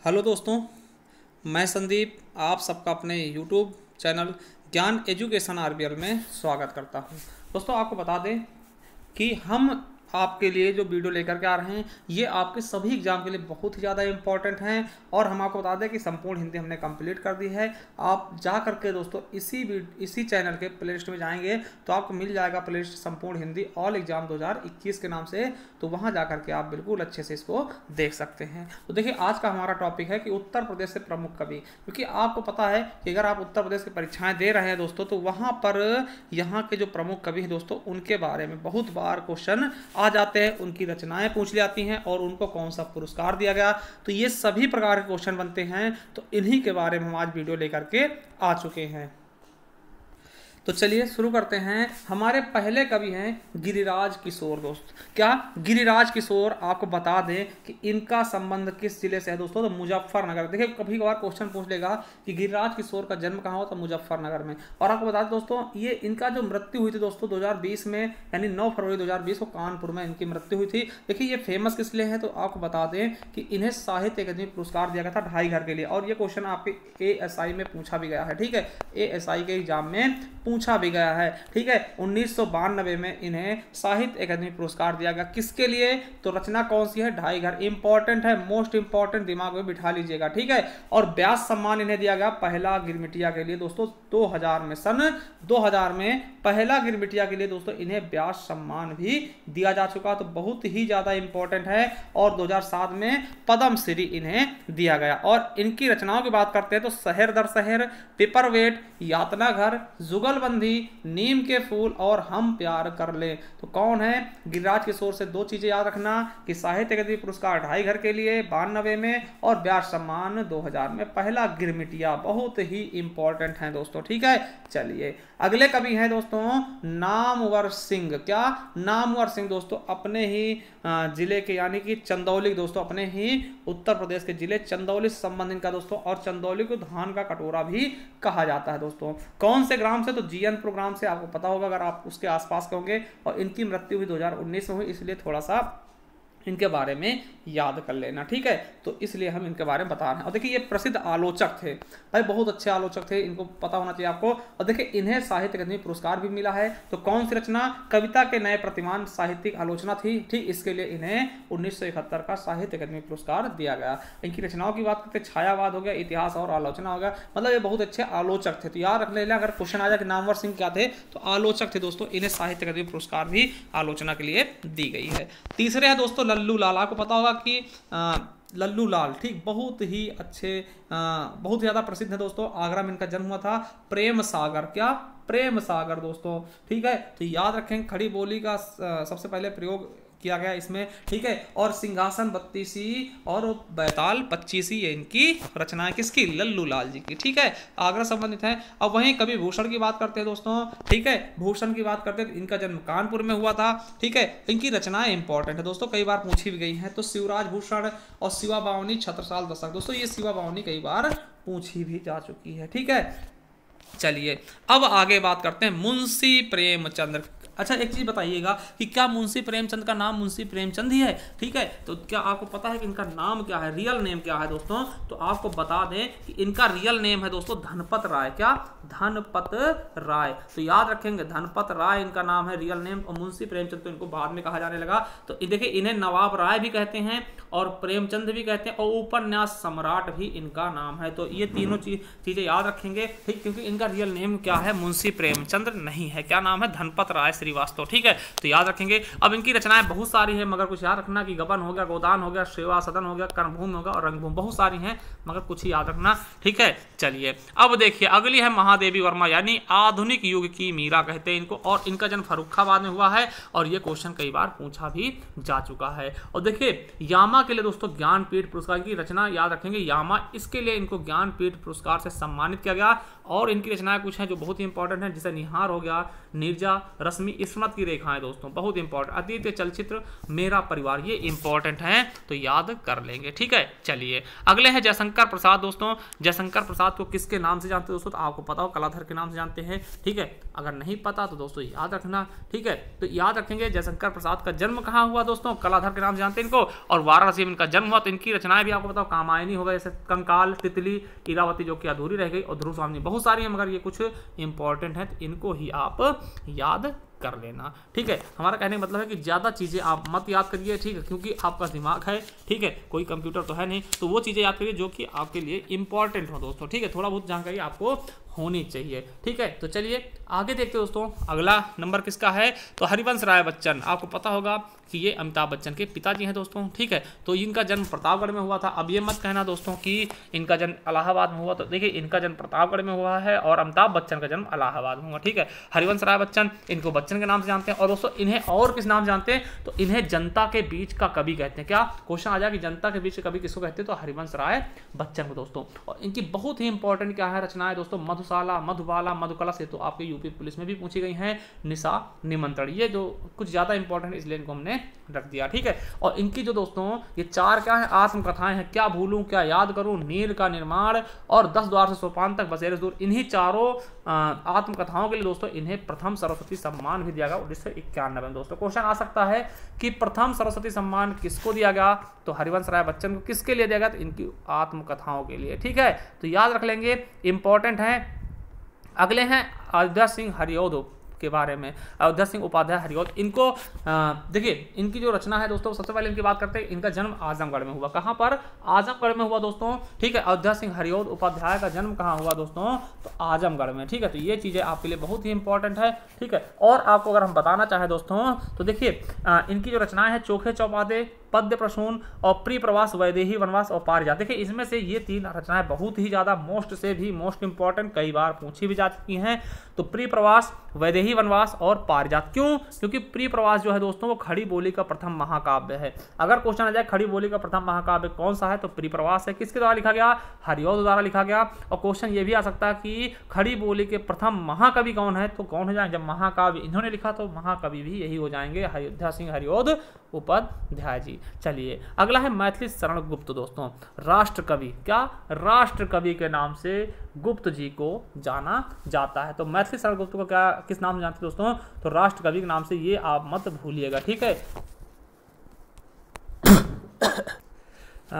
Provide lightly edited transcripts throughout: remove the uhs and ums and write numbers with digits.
Hello दोस्तों, मैं संदीप आप सबका अपने यूट्यूब चैनल ज्ञान एजुकेशन आरबीएल में स्वागत करता हूं। दोस्तों, आपको बता दें कि हम आपके लिए जो वीडियो लेकर के आ रहे हैं ये आपके सभी एग्जाम के लिए बहुत ही ज़्यादा इंपॉर्टेंट हैं। और हम आपको बता दें कि संपूर्ण हिंदी हमने कंप्लीट कर दी है। आप जा करके दोस्तों इसी चैनल के प्ले लिस्ट में जाएंगे तो आपको मिल जाएगा प्ले लिस्ट संपूर्ण हिंदी ऑल एग्जाम 2021 के नाम से। तो वहाँ जा करके आप बिल्कुल अच्छे से इसको देख सकते हैं। तो देखिए, आज का हमारा टॉपिक है कि उत्तर प्रदेश से प्रमुख कवि। क्योंकि आपको पता है कि अगर आप उत्तर प्रदेश की परीक्षाएं दे रहे हैं दोस्तों, तो वहाँ पर यहाँ के जो प्रमुख कवि हैं दोस्तों, उनके बारे में बहुत बार क्वेश्चन आ जाते हैं, उनकी रचनाएं पूछ ली जाती हैं और उनको कौन सा पुरस्कार दिया गया। तो ये सभी प्रकार के क्वेश्चन बनते हैं। तो इन्हीं के बारे में हम आज वीडियो लेकर के आ चुके हैं। तो चलिए शुरू करते हैं। हमारे पहले कवि हैं गिरिराज किशोर। दोस्त क्या गिरिराज किशोर, आपको बता दें कि इनका संबंध किस जिले से है दोस्तों, तो मुजफ्फरनगर। देखिए, कभी कभार क्वेश्चन पूछ लेगा कि गिरिराज किशोर का जन्म कहाँ हुआ, तो मुजफ्फरनगर में। और आपको बता दें दोस्तों, ये इनका जो मृत्यु हुई थी दोस्तों 2020 में, यानी 9 फरवरी 2020 को कानपुर में इनकी मृत्यु हुई थी। देखिए, ये फेमस किस लिए है, तो आपको बता दें कि इन्हें साहित्य अकादमी पुरस्कार दिया गया था ढाई घर के लिए। और ये क्वेश्चन आपके एएसआई में पूछा भी गया है। ठीक है, एएसआई के एग्जाम में पूछा भी गया है। ठीक है, 1992 में इन्हें साहित्य अकादमी पुरस्कार दिया गया। किसके लिए, तो रचना कौन सी है, ढाई घर। इंपॉर्टेंट है, मोस्ट इंपॉर्टेंट, दिमाग में बिठा लीजिएगा। ठीक है, और व्यास सम्मान इन्हें दिया गया पहला गिरमिटिया के लिए दोस्तों 2000 में। सन 2000 में पहला गिरमिटिया के लिए दोस्तों इन्हें व्यास सम्मान भी दिया जा चुका, तो बहुत ही ज्यादा इंपॉर्टेंट है। और 2007 में पद्मश्री इन्हें दिया गया। और इनकी रचनाओं की बात करते हैं तो शहर दर शहर, पेपरवेट, यातना घर, जुगलबंदी, नीम के फूल और हम प्यार कर ले। तो कौन है, गिरिराज किशोर से दो चीजें याद रखना कि साहित्य अकादमी पुरस्कार ढाई घर के लिए 92 में और व्यास सम्मान 2000 में पहला गिरमिटिया। बहुत ही इंपॉर्टेंट है दोस्तों। ठीक है, चलिए अगले कवि हैं दोस्तों नामवर सिंह। क्या, नामवर सिंह दोस्तों अपने ही जिले के, यानी कि चंदौली दोस्तों, अपने ही उत्तर प्रदेश के जिले चंदौली से संबंध इनका दोस्तों। और चंदौली को धान का कटोरा भी कहा जाता है दोस्तों। कौन से ग्राम से, तो जीएनपुर ग्राम से। आपको पता होगा अगर आप उसके आसपास के होंगे। और इनकी मृत्यु हुई 2019 में हुई, इसलिए थोड़ा सा इनके बारे में याद कर लेना। ठीक है, तो इसलिए हम इनके बारे में बता रहे हैं। और देखिए, ये प्रसिद्ध आलोचक थे भाई, बहुत अच्छे आलोचक थे, इनको पता होना चाहिए आपको। और देखिए, इन्हें साहित्य अकादमी पुरस्कार भी मिला है। तो कौन सी रचना, कविता के नए प्रतिमान साहित्यिक आलोचना थी। ठीक, इसके लिए इन्हें 1971 का साहित्य अकादमी पुरस्कार दिया गया। इनकी रचनाओं की बात करते, छायावाद हो गया, इतिहास और आलोचना हो गया। मतलब ये बहुत अच्छे आलोचक थे। तो याद रख लेना, अगर क्वेश्चन आ जाए कि नामवर सिंह क्या थे, तो आलोचक थे दोस्तों। इन्हें साहित्य अकादमी पुरस्कार भी आलोचना के लिए दी गई है। तीसरे है दोस्तों लल्लू लाल। आपको पता होगा कि लल्लू लाल, ठीक, बहुत ही अच्छे, बहुत ज़्यादा प्रसिद्ध है दोस्तों। आगरा में इनका जन्म हुआ था। प्रेम सागर, क्या, प्रेम सागर दोस्तों। ठीक है, तो याद रखें खड़ी बोली का सबसे पहले प्रयोग किया गया इसमें। ठीक है, और सिंहासन 32 और बैताल 25, ये इनकी रचनाएं किसकी, लल्लू लाल जी की। ठीक है, आगरा संबंधित है। अब वहीं कवि भूषण की बात करते हैं दोस्तों। ठीक है, भूषण की बात करते हैं तो इनका जन्म कानपुर में हुआ था। ठीक है, इनकी रचनाएं इंपॉर्टेंट है दोस्तों, कई बार पूछी भी गई हैं। तो शिवराज भूषण और शिवा बावनी छत्रसाल दशक। दोस्तों ये शिवा बावनी कई बार पूछी भी जा चुकी है। ठीक है, चलिए अब आगे बात करते हैं मुंशी प्रेमचंद्र। अच्छा, एक चीज बताइएगा कि क्या मुंशी प्रेमचंद का नाम मुंशी प्रेमचंद ही है। ठीक है, तो क्या आपको पता है कि इनका नाम क्या है, रियल नेम क्या है दोस्तों, तो आपको बता दें कि इनका रियल नेम है दोस्तों धनपत राय। क्या, धनपत राय। तो याद रखेंगे धनपत राय इनका नाम है, रियल नेम। और मुंशी प्रेमचंद तो इनको बाद में कहा जाने लगा। तो देखिए, इन्हें नवाब राय भी कहते हैं और प्रेमचंद भी कहते हैं, और उपन्यास सम्राट भी इनका नाम है। तो ये तीनों चीजें याद रखेंगे। ठीक, क्योंकि इनका रियल नेम क्या है, मुंशी प्रेमचंद्र नहीं है, क्या नाम है, धनपत राय श्रीवास्तव। ठीक है, तो याद रखेंगे। अब इनकी रचनाएं बहुत सारी हैं, मगर कुछ याद रखना कि गबन हो गया, गोदान हो गया, सेवा सदन हो गया, कर्मभूमि हो गया और रंगभूमि। बहुत सारी हैं मगर कुछ ही याद रखना। ठीक है, चलिए अब देखिए अगली है महादेवी वर्मा, यानी आधुनिक युग की मीरा कहते हैं इनको। और इनका जन्म फर्रुखाबाद में हुआ है और ये क्वेश्चन कई बार पूछा भी जा चुका है। और देखिए, यामा के लिए दोस्तों ज्ञानपीठ पुरस्कार की रचना याद रखेंगे, यामा, इसके लिए इनको ज्ञानपीठ पुरस्कार से सम्मानित किया गया। और इनकी रचनाएं कुछ हैं जो बहुत ही इंपॉर्टेंट हैं, जैसे निहार हो गया, नीरजा, रश्मि अपनी स्मृति की रेखाएं दोस्तों, बहुत इंपॉर्टेंट। अतीत चलचित्र, मेरा परिवार, ये इंपॉर्टेंट है तो याद कर लेंगे, ठीक है। चलिए अगले हैं जयशंकर प्रसाद दोस्तों। जयशंकर प्रसाद को किसके नाम से जानते हैं दोस्तों? तो आपको पता हो कलाधर के नाम से जानते हैं, ठीक है। अगर नहीं पता तो दोस्तों याद रखना, ठीक है। तो याद रखेंगे जयशंकर प्रसाद का जन्म कहाँ हुआ दोस्तों? कलाधर के नाम से जानते हैं इनको, और वाराणसी में इनका जन्म हुआ। तो इनकी रचनाएं भी आपको बताओ, कामायनी हो गए, जैसे कंकाल, तितली, इरावती जो कि अधूरी रह गई, और ध्रुव स्वामी, बहुत सारी है, मगर ये कुछ इंपॉर्टेंट है तो इनको ही आप याद कर लेना, ठीक है। हमारा कहने का मतलब है कि ज़्यादा चीज़ें आप मत याद करिए, ठीक है, क्योंकि आपका दिमाग है, ठीक है, कोई कंप्यूटर तो है नहीं, तो वो चीज़ें याद करिए जो कि आपके लिए इंपॉर्टेंट हो दोस्तों, ठीक है। थोड़ा बहुत जानकारी आपको होनी चाहिए, ठीक है। तो चलिए आगे देखते हैं दोस्तों, अगला नंबर किसका है? तो हरिवंश राय बच्चन। आपको पता होगा कि ये अमिताभ बच्चन के पिताजी हैं दोस्तों, ठीक है। तो इनका जन्म प्रतापगढ़ में हुआ था। अब ये मत कहना दोस्तों कि इनका जन्म इलाहाबाद में हुआ, तो देखिए इनका जन्म प्रतापगढ़ में हुआ है और अमिताभ बच्चन का जन्म इलाहाबाद में हुआ, ठीक है। हरिवंश राय बच्चन, इनको बच्चन के नाम से जानते हैं। और दोस्तों इन्हें और किस नाम से जानते हैं? तो इन्हें जनता के बीच का कवि कहते हैं। क्या क्वेश्चन आ जाए कि जनता के बीच का कवि किसको कहते हैं? तो हरिवंश राय बच्चन को दोस्तों। और इनकी बहुत ही इंपॉर्टेंट क्या है रचनाएं दोस्तों? मधुशाला, मधुबाला, मधुकला से तो आपके यूपी पुलिस में भी पूछी गई हैं। निशा, निमंत्रण, ये जो कुछ ज्यादा इंपॉर्टेंट इसलिए इनको हमने रख दिया, ठीक है। और इनकी जो दोस्तों ये चार क्या है? आत्मकथाएं हैं। क्या भूलूं, क्या याद करूं, नील का निर्माण और 10 द्वार से सोपान तक, बसेरे दूर। इन्हीं चारों आत्मकथाओं के लिए दोस्तों इन्हें प्रथम सरस्वती सम्मान भी दिया गया 1991 में दोस्तों। क्वेश्चन आ सकता है कि प्रथम सरस्वती सम्मान किसको दिया गया? तो हरिवंश राय बच्चन को। किसके लिए दिया गया? तो इनकी आत्मकथाओं के लिए, ठीक है। तो याद रख लेंगे, इंपॉर्टेंट है। अगले हैं अयोध्या सिंह हरिऔध के बारे में। अयोध्या सिंह उपाध्याय हरिऔध, इनको देखिए इनकी जो रचना है दोस्तों, सबसे पहले इनकी बात करते हैं। इनका जन्म आजमगढ़ में हुआ। कहाँ पर? आजमगढ़ में हुआ दोस्तों, ठीक है। अयोध्या सिंह हरिऔध उपाध्याय का जन्म कहाँ हुआ दोस्तों? तो आजमगढ़ में, ठीक है। तो ये चीजें आपके लिए बहुत ही इंपॉर्टेंट है, ठीक है। और आपको अगर हम बताना चाहें दोस्तों तो देखिए इनकी जो रचनाएं है, चोखे चौपादे, पद्य प्रसून और प्रिय प्रवास, वैदेही वनवास और पारिजात। देखिए इसमें से ये तीन रचनाएं बहुत ही ज्यादा मोस्ट से भी मोस्ट इंपॉर्टेंट, कई बार पूछी भी जा चुकी हैं। तो प्रिय प्रवास, वैदेही वनवास और पारिजात। क्यों? क्योंकि प्रिय प्रवास जो है दोस्तों वो खड़ी बोली का प्रथम महाकाव्य है। अगर क्वेश्चन आ जाए खड़ी बोली का प्रथम महाकाव्य कौन सा है, तो प्रिय प्रवास है। किसके द्वारा लिखा गया? हरिऔध द्वारा लिखा गया। और क्वेश्चन ये भी आ सकता है कि खड़ी बोली के प्रथम महाकवि कौन है, तो कौन हो जाए? जब महाकाव्य इन्होंने लिखा तो महाकवि भी यही हो जाएंगे, अयोध्या सिंह हरिऔध उपाध्याय जी। चलिए अगला है मैथिली शरण गुप्त दोस्तों, राष्ट्र कवि। क्या? राष्ट्र कवि के नाम से गुप्त जी को जाना जाता है। तो मैथिली शरण गुप्त को क्या किस नाम से जानते हैं दोस्तों? तो राष्ट्र कवि के नाम से, ये आप मत भूलिएगा, ठीक है।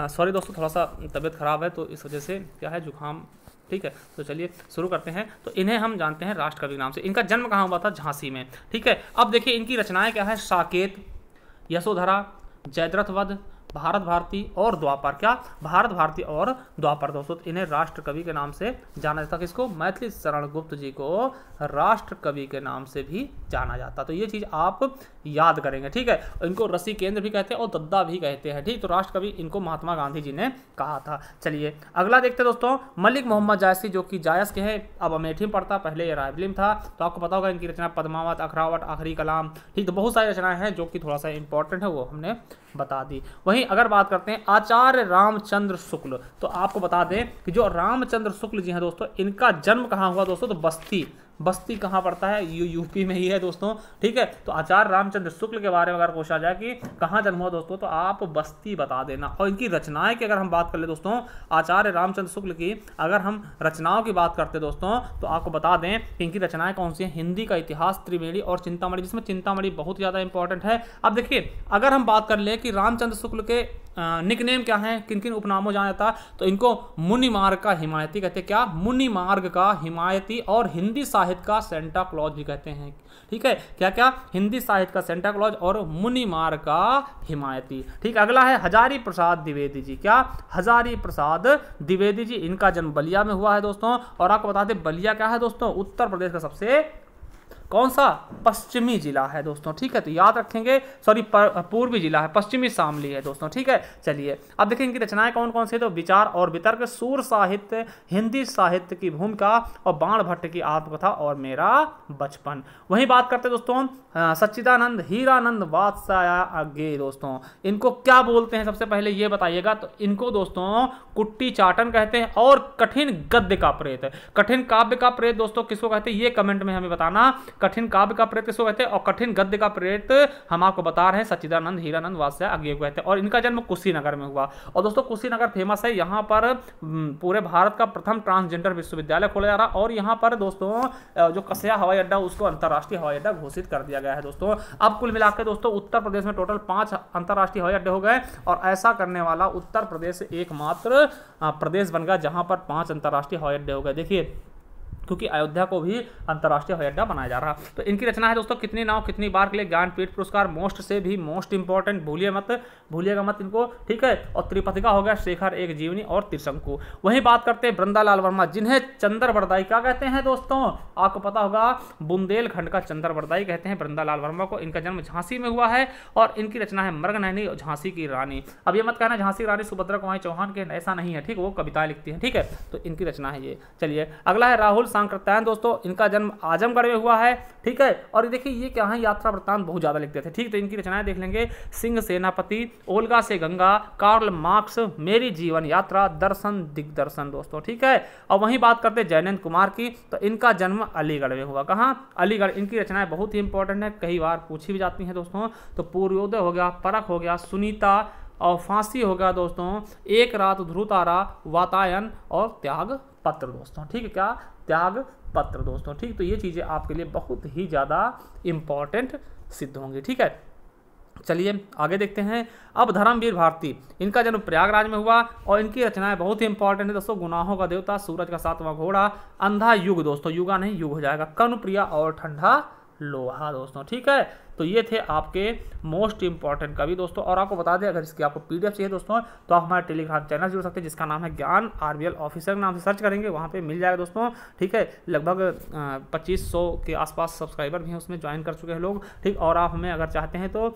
सॉरी दोस्तों, थोड़ा सा तबीयत खराब है तो इस वजह से क्या है, जुकाम, ठीक है। तो चलिए शुरू करते हैं। तो इन्हें हम जानते हैं राष्ट्र कवि के नाम से। इनका जन्म कहाँ हुआ था? झांसी में, ठीक है। अब देखिए इनकी रचनाएं क्या है? साकेत, यशोधरा, जयद्रथ वध, भारत भारती और द्वापर। क्या? भारत भारती और द्वापर दोस्तों। इन्हें राष्ट्र कवि के नाम से जाना जाता। किसको? मैथिली शरण गुप्त जी को राष्ट्र कवि के नाम से भी जाना जाता। तो ये चीज आप याद करेंगे, ठीक है। इनको रसी केंद्र भी कहते हैं और दद्दा भी कहते हैं, ठीक। तो राष्ट्र कवि इनको महात्मा गांधी जी ने कहा था। चलिए अगला देखते हैं दोस्तों, मलिक मोहम्मद जायसी, जो कि जायस के हैं, अब अमेठी में पढ़ता, पहले ये रायबरेली में था। तो आपको पता होगा इनकी रचना पद्मावत, अखरावट, आखिरी कलाम, ठीक। तो बहुत सारी रचनाएं हैं जो कि थोड़ा सा इंपॉर्टेंट है, वो हमने बता दी। वहीं अगर बात करते हैं आचार्य रामचंद्र शुक्ल, तो आपको बता दें कि जो रामचंद्र शुक्ल जी हैं दोस्तों, इनका जन्म कहाँ हुआ दोस्तों? तो बस्ती। बस्ती कहाँ पड़ता है? यूपी में ही है दोस्तों, ठीक है। तो आचार्य रामचंद्र शुक्ल के बारे में अगर पूछा जाए कि कहाँ जन्म हुआ दोस्तों, तो आप बस्ती बता देना। और इनकी रचनाएं की अगर हम बात कर ले दोस्तों, आचार्य रामचंद्र शुक्ल की अगर हम रचनाओं की बात करते दोस्तों, तो आपको बता दें कि इनकी रचनाएं कौन सी हैं? हिंदी का इतिहास, त्रिवेणी और चिंतामणि, जिसमें चिंतामणि बहुत ज़्यादा इंपॉर्टेंट है। अब देखिए अगर हम बात कर ले कि रामचंद्र शुक्ल के निकनेम क्या है, किन किन उपनामों जाना जाता, तो इनको मुनि मार्ग का हिमायती कहते हैं। क्या? मुनि मार्ग का हिमायती, और हिंदी साहित्य का सेंटा क्लॉज भी कहते हैं, ठीक है। क्या क्या? हिंदी साहित्य का सेंटा क्लॉज और मुनि मार्ग का हिमायती, ठीक। अगला है हजारी प्रसाद द्विवेदी जी। क्या? हजारी प्रसाद द्विवेदी जी, इनका जन्म बलिया में हुआ है दोस्तों। और आपको बता दें बलिया क्या है दोस्तों? उत्तर प्रदेश का सबसे कौन सा? पश्चिमी जिला है दोस्तों, ठीक है। तो याद रखेंगे, सॉरी पूर्वी जिला है, पश्चिमी शामली है दोस्तों, ठीक है। चलिए अब देखें इनकी रचनाएं कौन कौन सी है। तो विचार और वितर्क, सूर साहित्य, हिंदी साहित्य की भूमिका और बाण भट्ट की आत्मकथा और मेरा बचपन। वहीं बात करते दोस्तों सच्चिदानंद, हीरानंद वात्स्यायन दोस्तों, इनको क्या बोलते हैं सबसे पहले ये बताइएगा। तो इनको दोस्तों कुट्टी चाटन कहते हैं और कठिन गद्य का प्रेत। कठिन काव्य का प्रेत दोस्तों किसको कहते हैं, ये कमेंट में हमें बताना। कठिन काव्य का प्रेत किसको कहते हैं, और कठिन गद्य का प्रेत हम आपको बता रहे हैं सच्चिदानंद हीरानंद वात्स्याय अज्ञेय को कहते हैं। और इनका जन्म कुशीनगर में हुआ। और दोस्तों कुशीनगर फेमस है, यहाँ पर पूरे भारत का प्रथम ट्रांसजेंडर विश्वविद्यालय खोला जा रहा है। और यहाँ पर दोस्तों जो कसया हवाई अड्डा उसको अंतर्राष्ट्रीय हवाई अड्डा घोषित कर दिया गया है दोस्तों। अब कुल मिलाकर दोस्तों उत्तर प्रदेश में टोटल 5 अंतर्राष्ट्रीय हवाई अड्डे हो गए, और ऐसा करने वाला उत्तर प्रदेश एकमात्र प्रदेश बन गया जहां पर 5 अंतर्राष्ट्रीय हवाई अड्डे हो गए। देखिए, क्योंकि अयोध्या को भी अंतर्राष्ट्रीय हवाई अड्डा बनाया जा रहा। तो इनकी रचना है दोस्तों कितनी नाव कितनी बार के लिए ज्ञानपीठ पुरस्कार, मोस्ट से भी मोस्ट इंपॉर्टेंट, भूलिएगा मत इनको, ठीक है। और त्रिपथिका हो गया, शेखर एक जीवनी और त्रिशंकु। वहीं बात करते हैं वृंदालाल वर्मा, जिन्हें चंद्रवरदाई क्या कहते हैं दोस्तों, आपको पता होगा बुंदेलखंड का चंद्रवरदाई कहते हैं वृंदालाल वर्मा को। इनका जन्म झांसी में हुआ है और इनकी रचना है मृगनयनी और झांसी की रानी। अब ये मत कहना झांसी रानी सुभद्रा कुमारी चौहान के, ऐसा नहीं है, ठीक, वो कविताएं लिखती हैं, ठीक है। तो इनकी रचना है ये। चलिए अगला है राहुल सांकृत्यायन दोस्तों, इनका जन्म आजमगढ़ में हुआ है, ठीक है। और देखिए ये क्या है, यात्रा वृत्तांत बहुत ज्यादा लिखते थे, ठीक। तो इनकी रचनाएं देख लेंगे, सिंह सेनापति, ओल्गा से गंगा, कार्ल मार्क्स, मेरी जीवन यात्रा, दर्शन दिग्दर्शन दोस्तों, ठीक है। और वहीं बात करते हैं जयनंद कुमार की, तो इनका जन्म अलीगढ़ में हुआ। कहाँ, अलीगढ़। इनकी रचनाएं बहुत ही इंपॉर्टेंट है, कई बार पूछी भी जाती हैं दोस्तों। तो पूर्वोदय हो गया, परख हो गया, सुनीता और फांसी हो गया दोस्तों, एक रात ध्रुतारा, वातायन और त्याग पत्र दोस्तों, ठीक है। क्या, त्याग पत्र दोस्तों, ठीक। तो ये चीजें आपके लिए बहुत ही ज्यादा इंपॉर्टेंट सिद्ध होंगी, ठीक है। चलिए आगे देखते हैं। अब धर्मवीर भारती, इनका जन्म प्रयागराज में हुआ और इनकी रचनाएं बहुत ही इंपॉर्टेंट है दोस्तों। गुनाहों का देवता, सूरज का 7वां घोड़ा, अंधा युग दोस्तों, युगा नहीं युग हो जाएगा, कर्णप्रिया और ठंडा लोहा दोस्तों, ठीक है। तो ये थे आपके मोस्ट इंपॉर्टेंट कवि दोस्तों। और आपको बता दें, अगर इसकी आपको पीडीएफ चाहिए दोस्तों तो आप हमारे टेलीग्राम चैनल जुड़ सकते हैं, जिसका नाम है ज्ञान आरबीएल ऑफिसर, नाम से सर्च करेंगे, वहाँ पे मिल जाएगा दोस्तों, ठीक है। लगभग 2500 के आसपास सब्सक्राइबर भी हैं उसमें, ज्वाइन कर चुके हैं लोग, ठीक। और आप हमें अगर चाहते हैं तो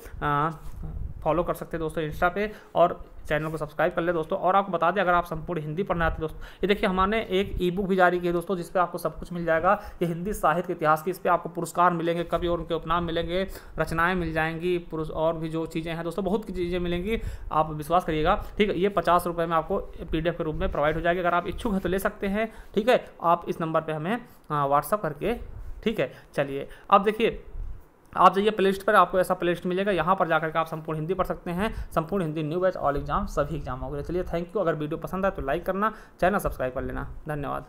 फॉलो कर सकते हैं दोस्तों इंस्टा पे, और चैनल को सब्सक्राइब कर ले दोस्तों। और आपको बता दें, अगर आप संपूर्ण हिंदी पढ़ना चाहते हैं दोस्तों, ये देखिए हमने एक ई बुक भी जारी की है दोस्तों, जिस पे आपको सब कुछ मिल जाएगा। ये हिंदी साहित्य के इतिहास की, इस पे आपको पुरस्कार मिलेंगे, कवि और उनके उपनाम मिलेंगे, रचनाएं मिल जाएंगी, और भी जो चीज़ें हैं दोस्तों, बहुत चीज़ें मिलेंगी, आप विश्वास करिएगा, ठीक है। ये 50 रुपये में आपको PDF के रूप में प्रोवाइड हो जाएगी। अगर आप इच्छुक हैं तो ले सकते हैं, ठीक है। आप इस नंबर पर हमें व्हाट्सअप करके, ठीक है। चलिए अब देखिए, आप जाइए प्लेलिस्ट पर, आपको ऐसा प्लेलिस्ट मिलेगा, यहाँ पर जाकर के आप संपूर्ण हिंदी पढ़ सकते हैं, संपूर्ण Hindi new batch all exam, सभी एग्जाम हो गए। चलिए थैंक यू। अगर वीडियो पसंद आए तो लाइक करना, चैनल सब्सक्राइब कर लेना, धन्यवाद।